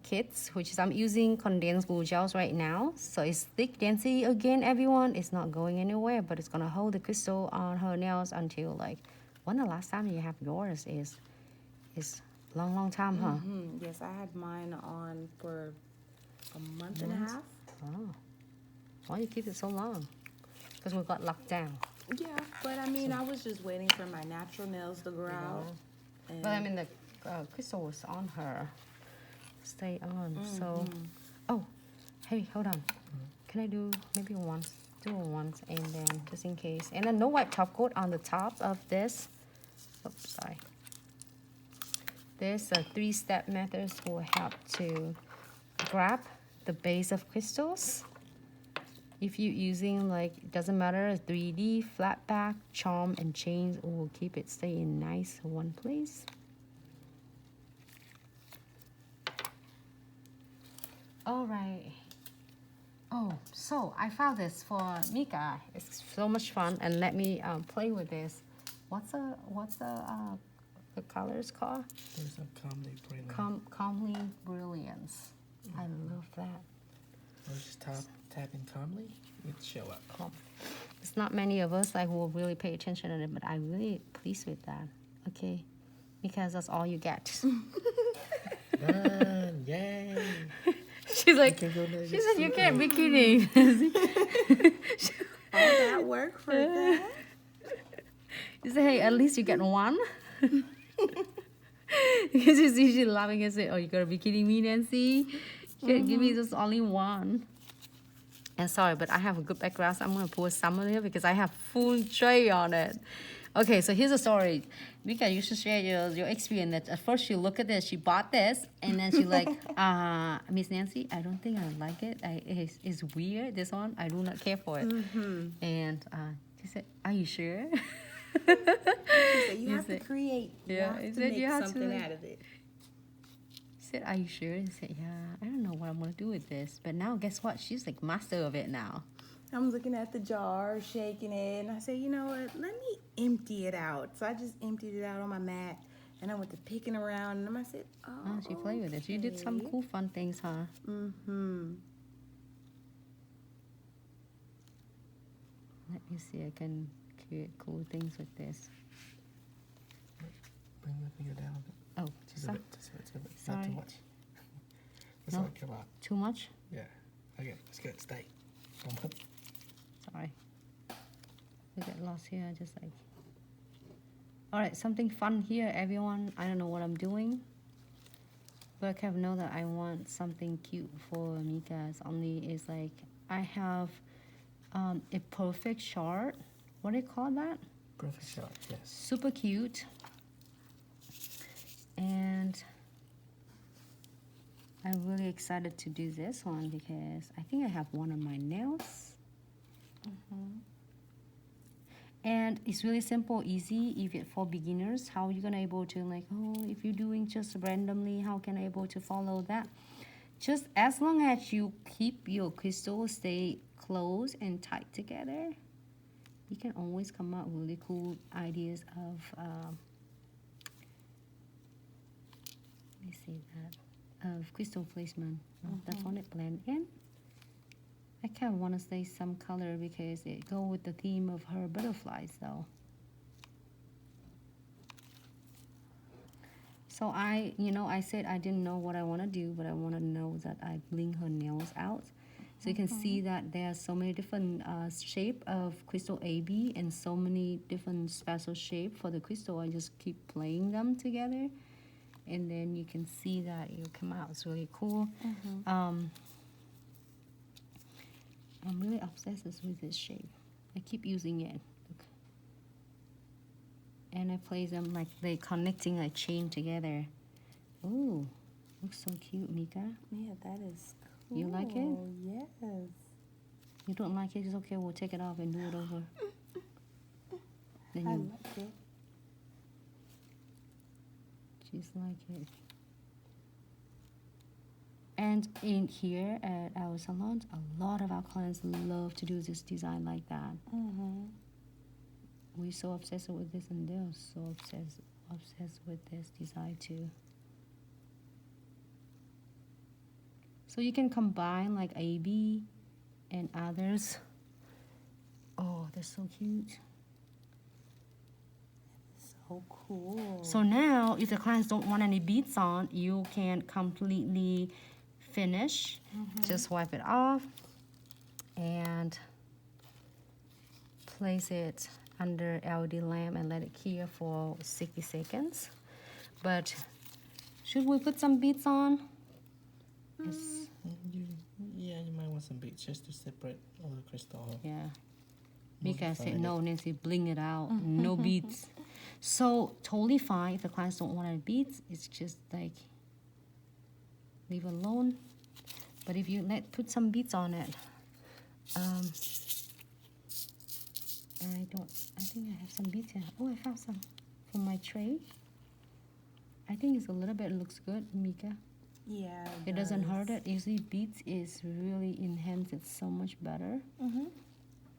kits, which is I'm using condensed glue gels right now. So it's thick density again, everyone. It's not going anywhere, but it's gonna hold the crystal on her nails until like, when the last time you have yours is long time, huh? Yes, I had mine on for a month and a half. Oh, why you keep it so long? Because we got locked down. Yeah, but I mean, I was just waiting for my natural nails to grow out. And But I mean, the crystal was on her. Stay on. So, oh, hey, hold on. Can I do maybe once? Do it once, and then just in case. And then no wipe top coat on the top of this. Oops, sorry. This 3-step methods will help to grab the base of crystals. If you're using, like, it doesn't matter, 3D, flat back, charm, and chains, it will keep it staying nice in one place. All right. Oh, so I found this for Mika. It's so much fun, and let me play with this. What's the colors called? There's a calmly brilliant. Calmly Brilliance. I love that. Or just tapping calmly, it show up. It's not many of us like who will really pay attention to it, but I'm really pleased with that. Okay, because that's all you get. Done, yay! She's like, You can go next. she said you can't be kidding. all that work for that. You say, hey, at least you get one. Because she's usually laughing and say, oh, you gotta be kidding me, Nancy. You can't give me just only one. And sorry, but I have a good background, so I'm gonna put some on here because I have full tray on it. Okay, so here's a story. Mika, you should share your experience. That at first she looked at this, she bought this, and then she like, Miss Nancy, I don't think I like it. It's weird, this one. I do not care for it. And she said, are you sure? She said, you have to create. You Yeah, have he to said make you have to, something like- out of it. She said, are you sure? He said, yeah, I don't know what I'm gonna do with this. But now, guess what? She's like master of it now. I'm looking at the jar, shaking it, and I said, you know what? Let me empty it out. So I just emptied it out on my mat, and I went to picking around, and I said, oh, Oh, she played with it. You did some okay. cool, fun things, huh? Mm-hmm. Let me see. I can create cool things with this. Bring your finger down a bit. Oh, Just a so- bit, just a bit, Not Sorry. too much. That's No. all come out. too much? Yeah. Okay, let's go. Stay. One more. Sorry. We get lost here. Just like. All right, something fun here, everyone. I don't know what I'm doing, but I kind of know that I want something cute for Mika. It's like I have a perfect chart. What do you call that? Perfect shot. Yes. Super cute. And I'm really excited to do this one because I think I have one on my nails. And it's really simple, easy, even for beginners. How you gonna able to like, oh, if you're doing just randomly, how can I able to follow that? Just as long as you keep your crystals stay close and tight together, you can always come up with really cool ideas of, let me see that, of crystal placement. That's on it blend in. I kind of want to say some color because it go with the theme of her butterflies though. So I said I didn't know what I want to do, but I want to know that I bling her nails out. So you can see that there are so many different shape of crystal AB and so many different special shape for the crystal. I just keep playing them together, and then you can see that it will come out. It's really cool. I'm really obsessed with this shape. I keep using it. Look. And I play them like they connecting a chain together. Ooh, looks so cute, Mika. Yeah, that is cool. You like it? Yes. You don't like it? It's okay. We'll take it off and do it over. Then I you like it. just like it. And in here at our salons, a lot of our clients love to do this design like that. We're so obsessed with this, and they're so obsessed with this design too. So you can combine like AB and others. Oh, they're so cute. So cool. So now, if the clients don't want any beads on, you can completely finish. Just wipe it off and place it under LED lamp and let it cure for 60 seconds. But should we put some beads on? Yes. Yeah, you might want some beads just to separate all the crystal. Yeah. Mika said fine. no, Nancy, bling it out. No beads. So totally fine if the clients don't want any beads. It's just like leave it alone. But if you put some beads on it, I think I have some beads here. Oh, I found some from my tray. I think it's a little bit, looks good, Mika. Yeah. It doesn't hurt it. You see, beads is really enhance it so much better.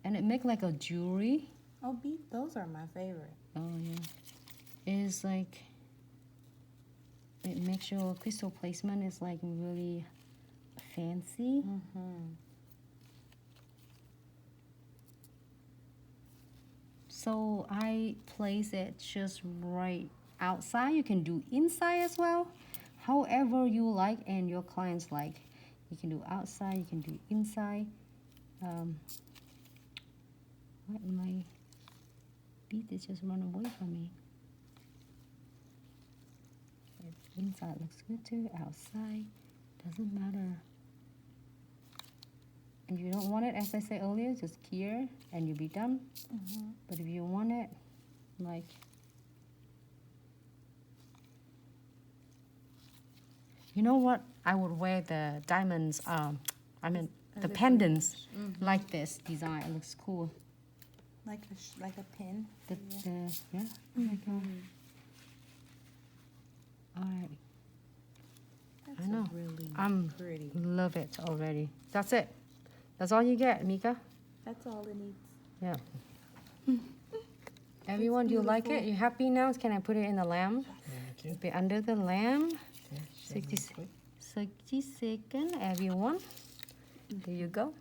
And it make like a jewelry. Oh, those are my favorite. Oh yeah. It's like, it makes your crystal placement is like really fancy. So I place it just right outside. You can do inside as well. However you like and your clients like. You can do outside, you can do inside. What my bead is just run away from me. Inside looks good too, outside, doesn't matter. And you don't want it, as I said earlier, just cure and you'll be done. But if you want it, like, you know what? I would wear the diamonds, the pendants like this design. It looks cool. Like a pin. Yeah. All right. That's I know. really I'm pretty. love it already. That's it. That's all you get, Mika. That's all it needs. Yeah. Everyone, do you like it? You happy now? Can I put it in the lamp? Thank you. Be under the lamp. Yeah, 60 seconds, everyone. There you go.